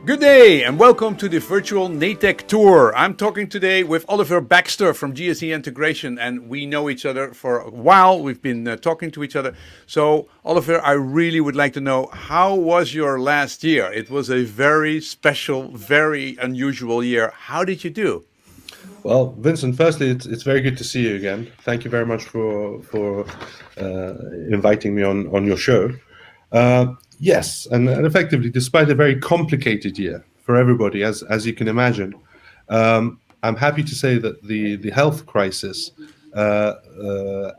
Good day and welcome to the virtual Natec tour. I'm talking today with Oliver Baxter from GSE Integration, and we know each other for a while. We've been talking to each other. So Oliver, I really would like to know, how was your last year? It was a very special, very unusual year. How did you do? Well, Vincent, firstly, it's very good to see you again. Thank you very much for inviting me on your show. Yes, and effectively, despite a very complicated year for everybody, as you can imagine, I'm happy to say that the health crisis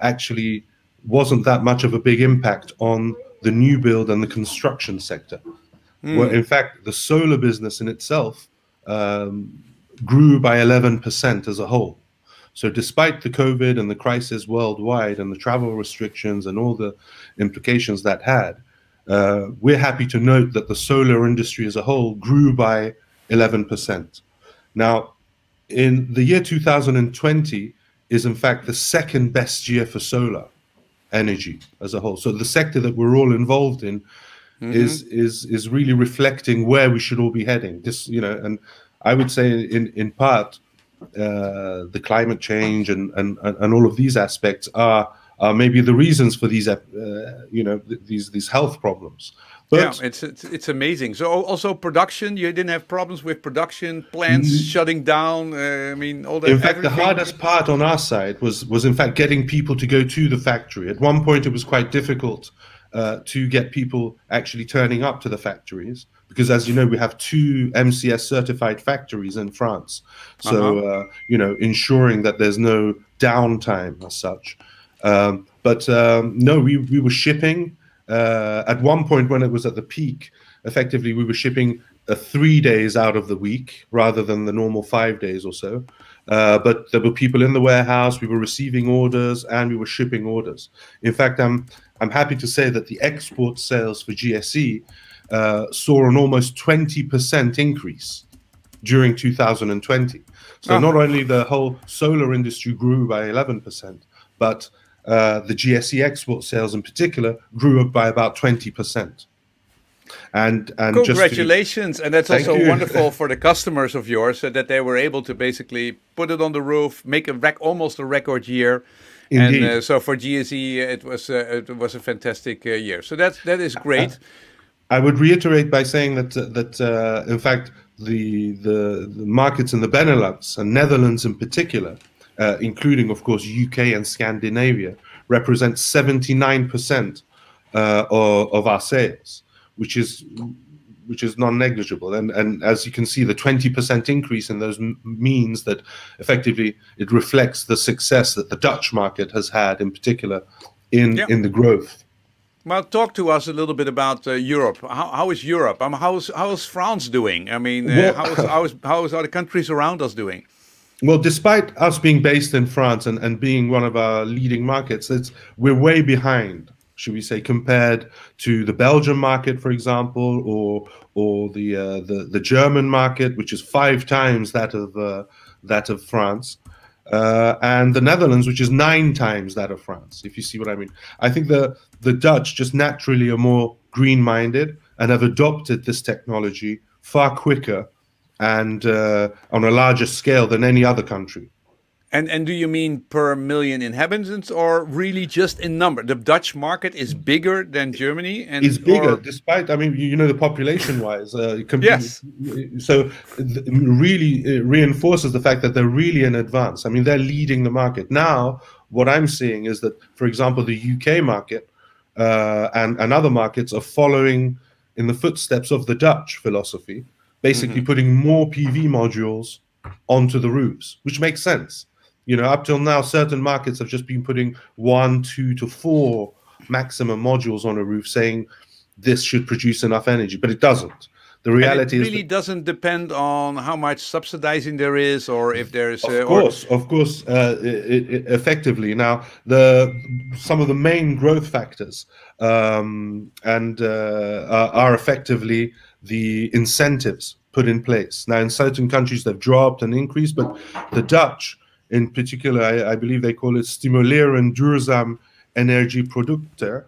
actually wasn't that much of a big impact on the new build and the construction sector. Where, in fact, the solar business in itself grew by 11% as a whole. So despite the COVID and the crisis worldwide and the travel restrictions and all the implications that had, we're happy to note that the solar industry as a whole grew by 11%. Now, in the year 2020 is in fact the second best year for solar energy as a whole. So the sector that we're all involved in is really reflecting where we should all be heading. This, and I would say in part, the climate change and all of these aspects are maybe the reasons for these these health problems. But yeah, it's amazing. So also production, you didn't have problems with production plants shutting down. I mean, all that. In fact, the hardest part on our side was in fact getting people to go to the factory. At one point, it was quite difficult to get people actually turning up to the factories, because, as you know, we have 2 MCS certified factories in France. So, ensuring that there's no downtime as such. No, we were shipping. At one point, when it was at the peak, effectively, we were shipping 3 days out of the week rather than the normal 5 days or so. But there were people in the warehouse, we were receiving orders, and we were shipping orders. In fact, I'm happy to say that the export sales for GSE saw an almost 20% increase during 2020. So not only the whole solar industry grew by 11%, but the GSE export sales in particular grew up by about 20%. And congratulations. And that's also wonderful for the customers of yours, that they were able to basically put it on the roof, make almost a record year. Indeed. And so for GSE, it was a fantastic year. So that is great. I would reiterate by saying that in fact the markets in the Benelux and Netherlands in particular, including of course UK and Scandinavia, represent 79% of our sales, which is non-negligible. And as you can see, the 20% increase in those means that effectively it reflects the success that the Dutch market has had in particular in the growth. Well, talk to us a little bit about Europe. How is Europe? How is France doing? I mean, how is other countries around us doing? Well, despite us being based in France and being one of our leading markets, we're way behind, should we say, compared to the Belgian market, for example, or the German market, which is 5 times that of France, and the Netherlands, which is 9 times that of France. If you see what I mean, I think the Dutch just naturally are more green-minded and have adopted this technology far quicker and on a larger scale than any other country. And do you mean per million inhabitants, or really just in number? The Dutch market is bigger than Germany, and it's bigger, despite, I mean, the population-wise. Yes. So really it reinforces the fact that they're really in advance. I mean, they're leading the market now. What I'm seeing is that, for example, the UK market and other markets are following in the footsteps of the Dutch philosophy, basically putting more PV modules onto the roofs, which makes sense. Up till now, certain markets have just been putting 1, 2 to 4 maximum modules on a roof, saying this should produce enough energy, but it doesn't. The reality is, it really doesn't depend on how much subsidizing there is, or if there's. Of course, effectively. Now, some of the main growth factors are effectively the incentives put in place. Now, in certain countries, they've dropped and increased, but the Dutch, in particular, I believe they call it stimuleren duurzaam energieproductie.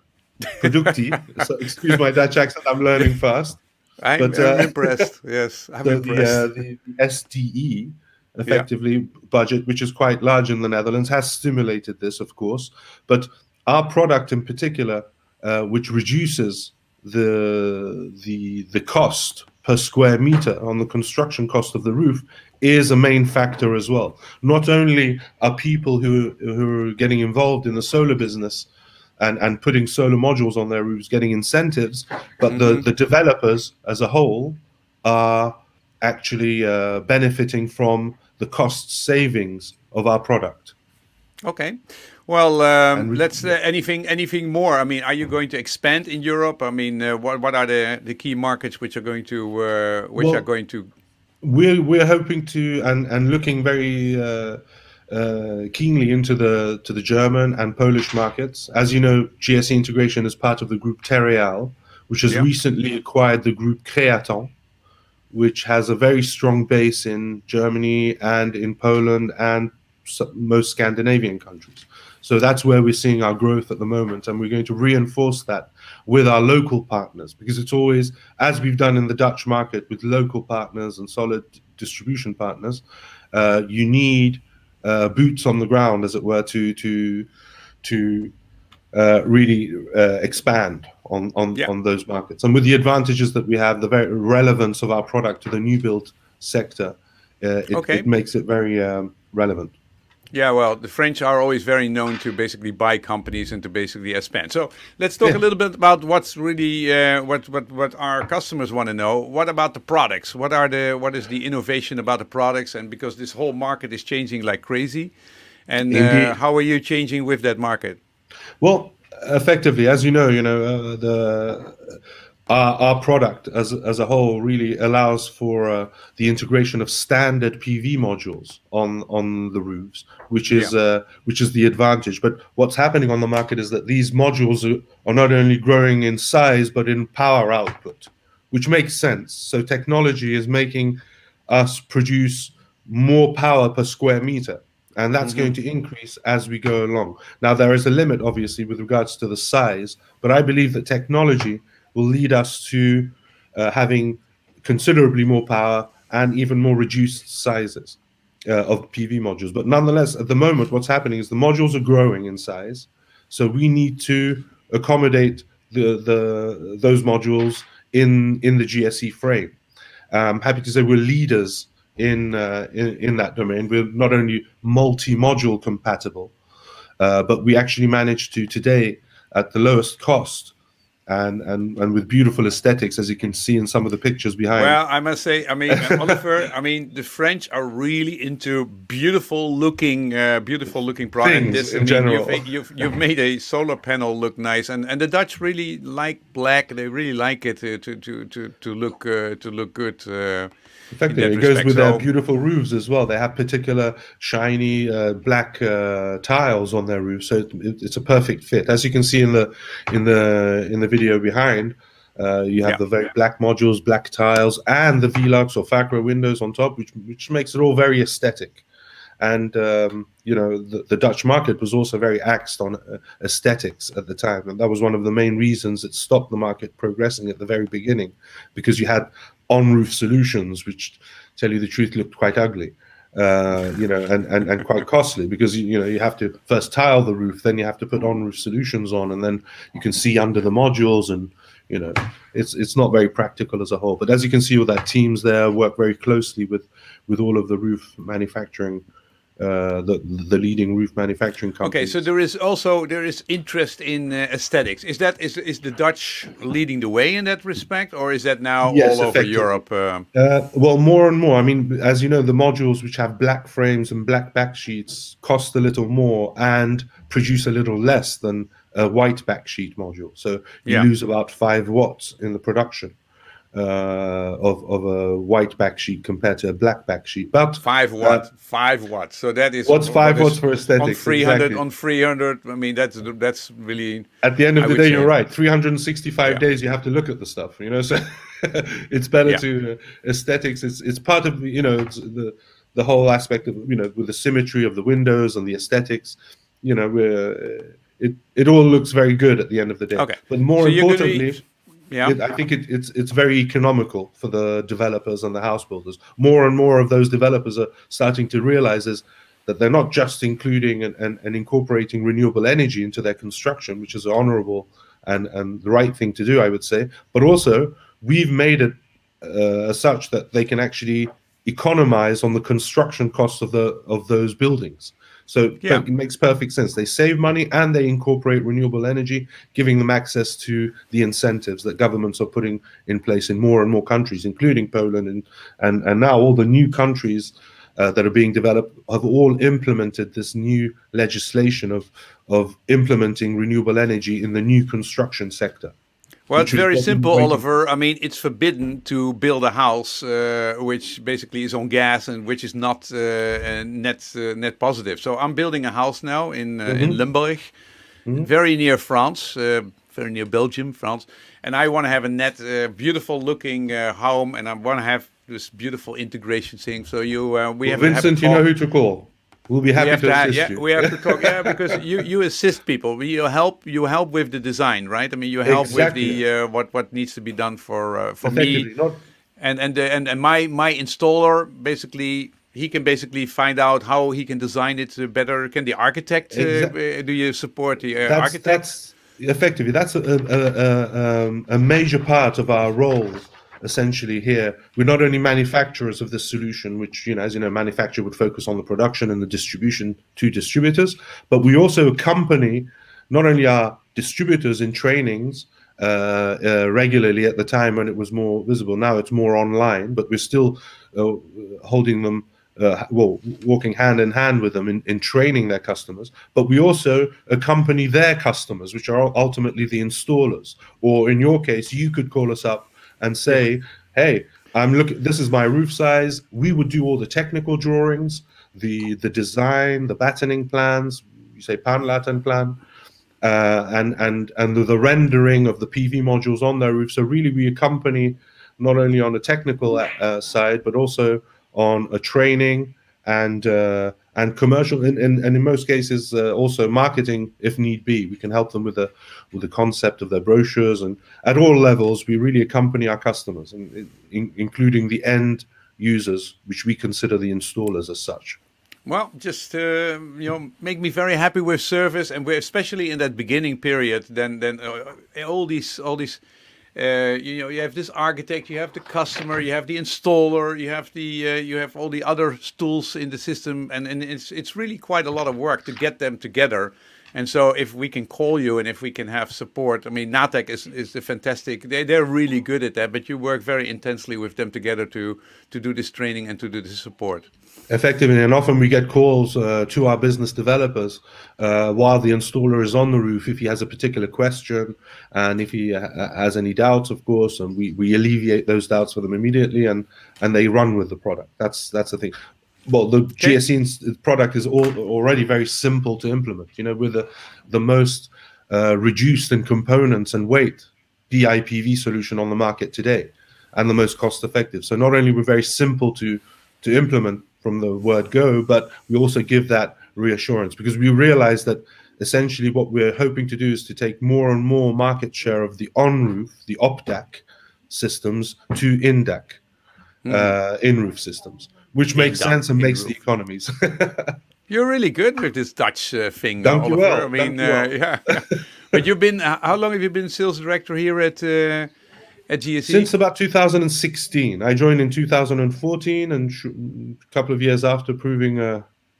So excuse my Dutch accent, I'm learning fast. But I'm impressed. Yes, I'm so impressed. the SDE Yeah. effectively budget, which is quite large in the Netherlands, has stimulated this, of course. But our product in particular, which reduces the cost per square meter on the construction cost of the roof, is a main factor as well. Not only are people who are getting involved in the solar business and putting solar modules on their roofs getting incentives, but the developers as a whole are actually benefiting from the cost savings of our product. Okay. Well, And let's yeah. anything more. I mean, are you going to expand in Europe? I mean, what are the key markets which are going to Well, we're hoping to and looking very keenly into the German and Polish markets. As you know, GSE Integration is part of the group Terreal, which has yeah. recently acquired the group Creaton, which has a very strong base in Germany and in Poland and most Scandinavian countries. So that's where we're seeing our growth at the moment, and we're going to reinforce that with our local partners, because it's always, as we've done in the Dutch market with local partners and solid distribution partners, you need boots on the ground, as it were, to really expand Yeah. on those markets. And with the advantages that we have, the very relevance of our product to the new build sector, Okay. it makes it very relevant. Yeah, well, the French are always very known to basically buy companies and to basically expand. So let's talk a Yeah. little bit about what's really what our customers want to know. What about the products? What is the innovation about the products? And because this whole market is changing like crazy, and Indeed. how are you changing with that market? Well, effectively, as you know, the our product as a whole really allows for the integration of standard PV modules on the roofs, Yeah. which is the advantage. But what's happening on the market is that these modules are not only growing in size but in power output, which makes sense. So technology is making us produce more power per square meter, and that's Hmm. going to increase as we go along. Now, there is a limit, obviously, with regards to the size, but I believe that technology will lead us to having considerably more power and even more reduced sizes of PV modules. But nonetheless, at the moment, what's happening is the modules are growing in size, so we need to accommodate those modules in the GSE frame. I'm happy to say we're leaders in that domain. We're not only multi-module compatible, but we actually managed to today, at the lowest cost and with beautiful aesthetics, as you can see in some of the pictures behind. Well, I must say, I mean, Oliver, I mean, the French are really into beautiful looking product. And Things this, I in mean, general. you've made a solar panel look nice, and the Dutch really like black. They really like it to look good In in fact, that it goes respect. with their So beautiful roofs as well. They have particular shiny black tiles on their roofs, so it's a perfect fit. As you can see in the video behind, you have yeah. the very black modules, black tiles, and the Velux or Facro windows on top, which makes it all very aesthetic. And you know, the Dutch market was also very axed on aesthetics at the time, and that was one of the main reasons it stopped the market progressing at the very beginning, because you had on-roof solutions which, tell you the truth, looked quite ugly, you know, and quite costly, because you know, you have to first tile the roof, then you have to put on-roof solutions on, and then you can see under the modules, and you know, it's not very practical as a whole. But as you can see, with our teams there work very closely with all of the roof manufacturing, the leading roof manufacturing Okay, companies. so there is interest in aesthetics. Is the Dutch leading the way in that respect, or is that now Yes, all over effectively. Europe? Well, more and more. I mean, as you know, the modules which have black frames and black back sheets cost a little more and produce a little less than a white back sheet module. So you Yeah. lose about 5 watts in the production of a white back sheet compared to a black back sheet. But 5 watt, 5 watts. So that is what's what 5 watts is for on aesthetics? 300. Exactly. On 300, I mean, that's really, At the end of I the would day, you're say, right. 365 yeah, days you have to look at the stuff, you know. So it's better yeah. to aesthetics. It's part of, you know, it's the whole aspect of, you know, with the symmetry of the windows and the aesthetics. You know, it all looks very good at the end of the day. Okay. But more So you're going to be importantly, Yeah. I think it's very economical for the developers and the house builders. More and more of those developers are starting to realize that they're not just including and incorporating renewable energy into their construction, which is honorable and the right thing to do, I would say, but also we've made it such that they can actually economize on the construction costs of those buildings. So Yeah. it makes perfect sense. They save money and they incorporate renewable energy, giving them access to the incentives that governments are putting in place in more and more countries, including Poland and now all the new countries that are being developed have all implemented this new legislation of implementing renewable energy in the new construction sector. Well, it's very simple, Oliver. I mean, it's forbidden to build a house which basically is on gas and which is not net positive. So I'm building a house now in Limburg, very near France, very near Belgium, France, and I want to have a net, beautiful looking home, and I want to have this beautiful integration thing. So we have Vincent, you know who to call. We'll be happy to assist you. We have to talk, because you assist people. You help with the design, right? I mean, you help with the what needs to be done for me. And my installer basically, he can basically find out how he can design it better. Can the architect? Do you support the architect? That's effectively a major part of our role. Essentially here, we're not only manufacturers of this solution, which, as you know, manufacturer would focus on the production and the distribution to distributors, but we also accompany not only our distributors in trainings regularly at the time when it was more visible. Now it's more online, but we're still holding them, walking hand in hand with them in training their customers. But we also accompany their customers, which are ultimately the installers. Or in your case, you could call us up and say, hey, this is my roof size. We would do all the technical drawings, the design, the battening plans, you say Panlaten plan, and the rendering of the PV modules on their roof. So really we accompany not only on the technical side, but also on a training and commercial, and in most cases also marketing if need be. We can help them with the concept of their brochures, and at all levels we really accompany our customers, including the end users, which we consider the installers as such. Well, just make me very happy with service, and we're especially in that beginning period. Then all these. You have this architect, you have the customer, you have the installer, you have all the other tools in the system, and it's really quite a lot of work to get them together. And so if we can call you and if we can have support, I mean, Natec is a fantastic, they're really good at that, but you work very intensely with them together to do this training and to do this support. Effectively, and often we get calls to our business developers while the installer is on the roof if he has a particular question and if he has any doubts, of course, and we alleviate those doubts for them immediately, and they run with the product. That's the thing. Well, the GSE product is already very simple to implement. With the most reduced in components and weight DIPV solution on the market today, and the most cost effective. So not only we're very simple to implement from the word go, but we also give that reassurance, because we realize that essentially what we're hoping to do is to take more and more market share of the on-roof, the OPDAC systems to INDAC, in-roof systems, which makes sense and makes the economies. You're really good with this Dutch thing, Dank Oliver. well. I mean, yeah. But you've been, how long have you been sales director here at GSE? Since about 2016. I joined in 2014, and a couple of years after proving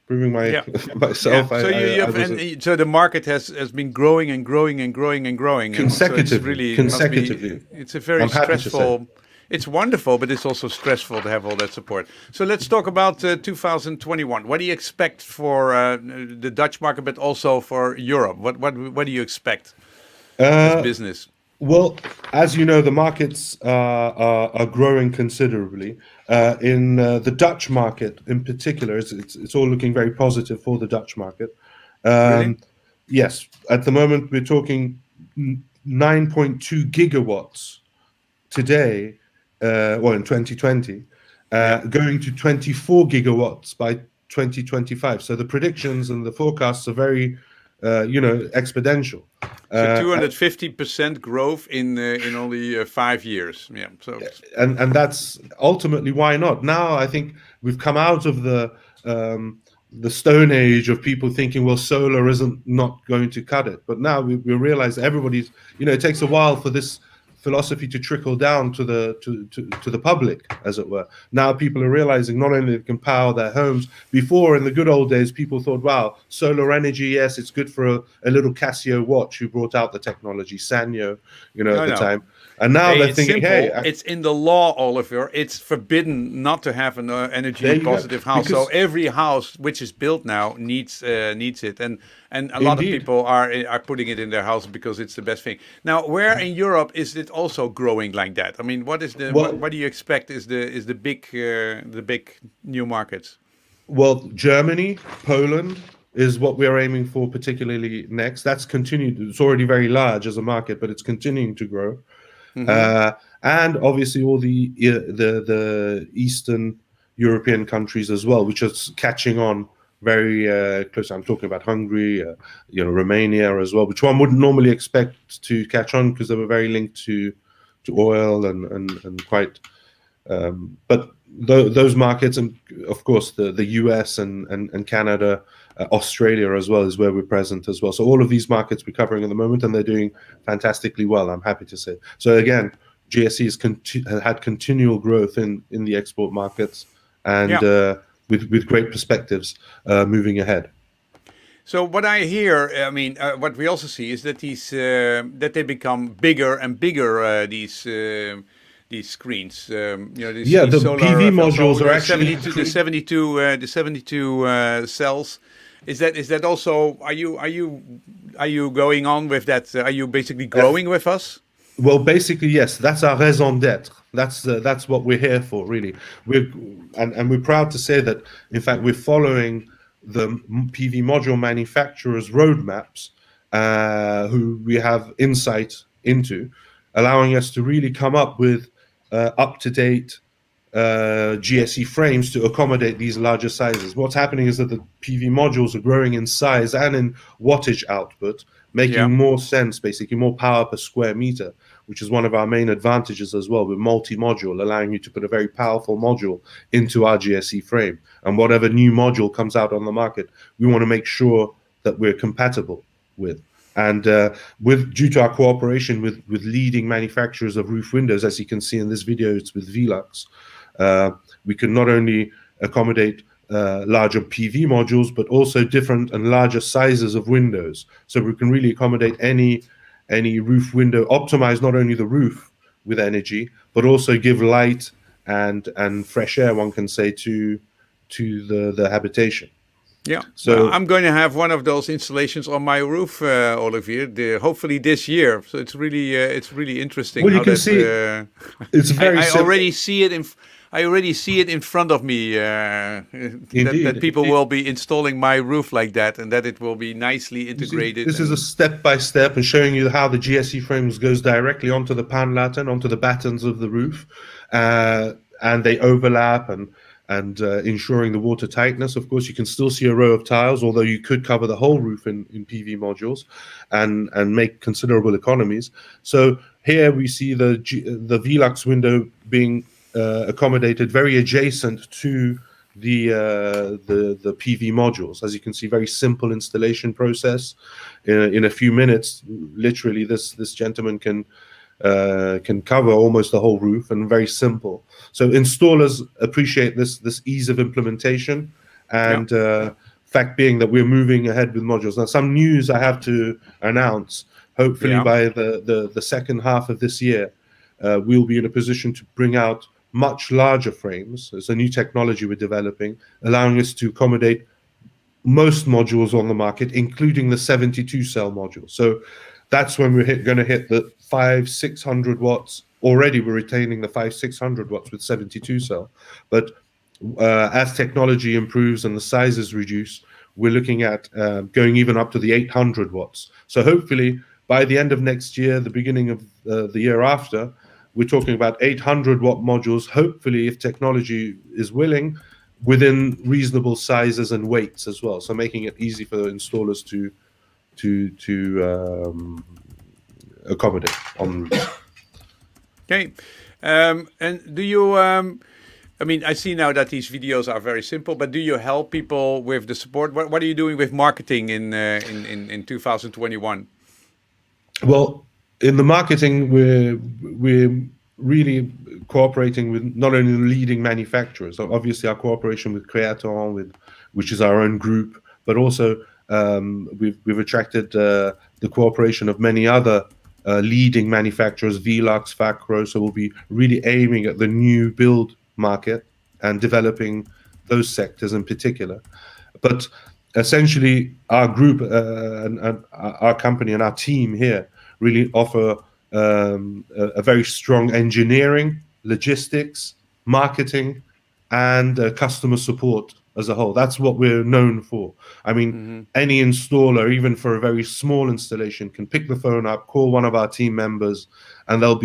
myself. Yeah. So the market has been growing and growing and growing and growing. Consecutively. It's a very stressful. It's wonderful, but it's also stressful to have all that support. So let's talk about 2021. What do you expect for the Dutch market, but also for Europe? What do you expect as business? Well, as you know, the markets are growing considerably. In the Dutch market, in particular, it's all looking very positive for the Dutch market. Really? Yes, at the moment we're talking 9.2 gigawatts today. In 2020, going to 24 gigawatts by 2025. So the predictions and the forecasts are very exponential. So 250% growth in only 5 years. Yeah. So and that's ultimately why not. Now I think we've come out of the stone age of people thinking, well, solar isn't not going to cut it. But now we realize everybody's, it takes a while for this philosophy to trickle down to the public, as it were. Now people are realizing not only they can power their homes. Before, in the good old days, people thought, wow, solar energy, yes, it's good for a little Casio watch who brought out the technology, Sanyo, at the time. And now they're thinking, simple. hey, it's in the law, Oliver. It's forbidden not to have an energy positive house. Because so every house which is built now needs it, and a lot of people are putting it in their house because it's the best thing. Now, where in Europe is it also growing like that? I mean, what is the what do you expect is the big new markets? Well, Germany, Poland is what we are aiming for, particularly next. That's continued. It's already very large as a market, but it's continuing to grow. And obviously all the Eastern European countries as well, which are catching on very close. I'm talking about Hungary, Romania as well, which one wouldn't normally expect to catch on because they were very linked to oil and quite. But those markets, and of course the US and Canada, Australia as well is where we're present as well. So all of these markets we're covering at the moment, and they're doing fantastically well, I'm happy to say. So again, GSE has had continual growth in the export markets, and with great perspectives moving ahead. So what I hear, I mean, what we also see is that that they become bigger and bigger. These screens, the solar, PV modules are actually the 72 cells. Is that also? Are you going on with that? Are you basically growing with us? Well, basically, yes. That's our raison d'être. That's what we're here for, really. We're proud to say that, in fact, we're following the PV module manufacturers' roadmaps, who we have insight into, allowing us to really come up with up-to-date GSE frames to accommodate these larger sizes. What's happening is that the PV modules are growing in size and in wattage output, making more sense, basically more power per square meter, which is one of our main advantages as well. With multi-module, allowing you to put a very powerful module into our GSE frame. And whatever new module comes out on the market, we want to make sure that we're compatible with. And due to our cooperation with leading manufacturers of roof windows, as you can see in this video, it's with Velux, we can not only accommodate larger PV modules, but also different and larger sizes of windows. So we can really accommodate any roof window, optimize not only the roof with energy, but also give light and fresh air, one can say, to the habitation. Yeah, so I'm going to have one of those installations on my roof, Olivier. Hopefully this year. So it's really interesting. Well, you can see it's very. I already see it in front of me. That people will be installing my roof like that, and that it will be nicely integrated. This is a step by step, and showing you how the GSE frames goes directly onto the panlatten, onto the battens of the roof, and they overlap and ensuring the water tightness. Of course, you can still see a row of tiles, although you could cover the whole roof in PV modules and make considerable economies. So here we see the Velux window being accommodated very adjacent to the PV modules. As you can see, very simple installation process. In a few minutes, literally, this gentleman can cover almost the whole roof, and very simple. So installers appreciate this ease of implementation, and fact being that we're moving ahead with modules. Now, some news I have to announce. Hopefully by the second half of this year, we'll be in a position to bring out much larger frames. It's a new technology we're developing, allowing us to accommodate most modules on the market, including the 72 cell module. So that's when we're going to hit the 500-600 watts. Already we're retaining the 500-600 watts with 72 cell. But as technology improves and the sizes reduce, we're looking at going even up to the 800 watts. So hopefully by the end of next year, the beginning of the year after, we're talking about 800 watt modules, hopefully, if technology is willing, within reasonable sizes and weights as well. So making it easy for the installers accommodate on roofs. Okay, and do you? I mean, I see now that these videos are very simple, but do you help people with the support? What are you doing with marketing in 2021? Well, in the marketing, we're really cooperating with not only the leading manufacturers, so obviously our cooperation with Creaton, which is our own group, but also we've attracted the cooperation of many other leading manufacturers, Velux, Facro. So we'll be really aiming at the new build market and developing those sectors in particular. But essentially, our group and our company and our team here really offer a very strong engineering, logistics, marketing, and customer support as a whole. That's what we're known for. I mean, any installer, even for a very small installation, can pick the phone up, call one of our team members, and they'll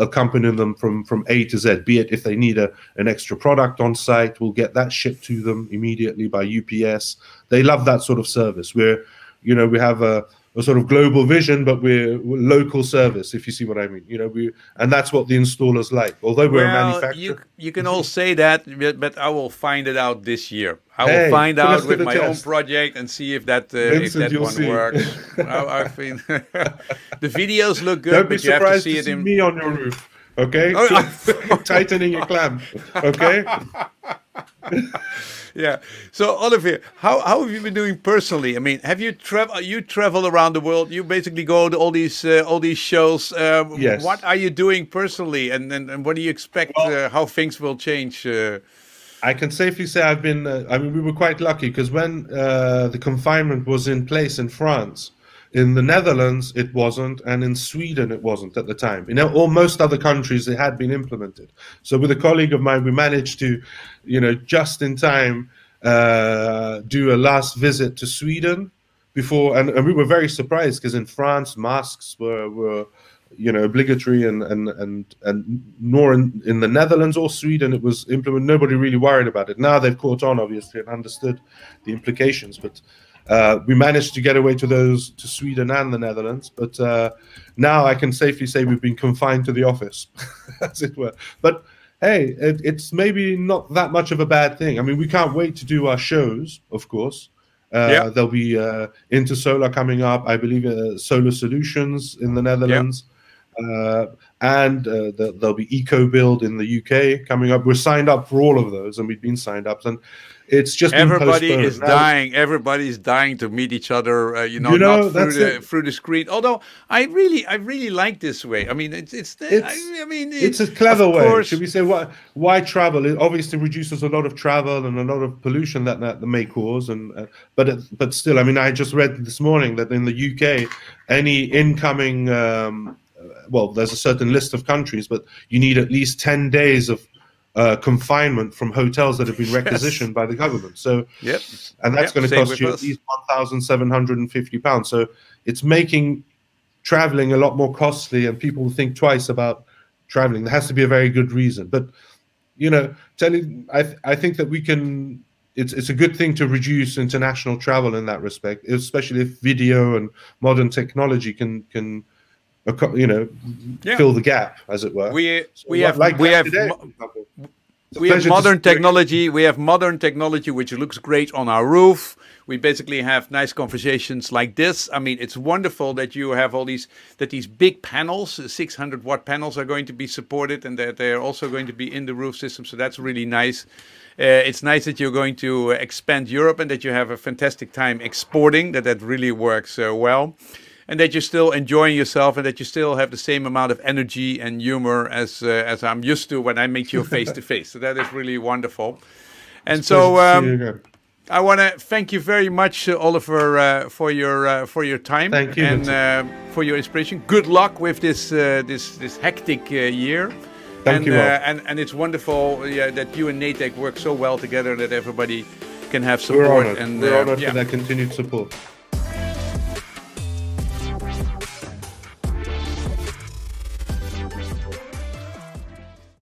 accompany them from A to Z, be it if they need an extra product on site, we'll get that shipped to them immediately by UPS. They love that sort of service. We have a sort of global vision, but we're local service, if you see what I mean. And that's what the installers like. Although we're a manufacturer. You can all say that, but I will find it out this year. I will find out with my own project and see if that one works. I think the videos look good, but you have to see it in me on your roof. Okay, tightening your clamp. Okay. Yeah. So Olivier, how have you been doing personally? I mean, have you travel around the world? You basically go to all these shows. Yes. What are you doing personally, and what do you expect? How things will change? I can safely say I've been. I mean, we were quite lucky because when the confinement was in place in France, in the Netherlands it wasn't, and in Sweden it wasn't at the time. Most other countries it had been implemented. So with a colleague of mine, we managed to, just in time, do a last visit to Sweden before, and we were very surprised because in France masks were obligatory, and nor in the Netherlands or Sweden it was implemented. Nobody really worried about it. Now they've caught on, obviously, and understood the implications, but. We managed to get away to Sweden and the Netherlands, but now I can safely say we've been confined to the office, as it were. But hey, it's maybe not that much of a bad thing. I mean, we can't wait to do our shows, of course. There'll be Intersolar coming up, I believe, Solar Solutions in the Netherlands, and there'll be EcoBuild in the UK coming up. We're signed up for all of those, and we've been signed up, and it's just everybody is dying. Everybody's dying to meet each other. Not through the screen. Although I really like this way. I mean, it's a clever way. Should we say why travel? It obviously reduces a lot of travel and a lot of pollution that may cause. But still, I mean, I just read this morning that in the UK, any incoming there's a certain list of countries, but you need at least 10 days of confinement from hotels that have been requisitioned by the government. So, and that's going to cost you at least £1,750. So it's making traveling a lot more costly, and people think twice about traveling. There has to be a very good reason. But I think that we can. It's a good thing to reduce international travel in that respect, especially if video and modern technology can fill the gap, as it were. We have modern technology. We have modern technology which looks great on our roof. We basically have nice conversations like this. I mean, it's wonderful that you have these big panels, 600-watt panels, are going to be supported, and that they are also going to be in the roof system. So that's really nice. It's nice that you're going to expand Europe, and that you have a fantastic time exporting. That really works well. And that you're still enjoying yourself, and that you still have the same amount of energy and humor as I'm used to when I meet you face to face. So that is really wonderful. And so I want to thank you very much, Oliver, for your time. Thank you, and for your inspiration. Good luck with this hectic year. Thank you. And it's wonderful that you and Natec work so well together, that everybody can have support. We're honored for that continued support.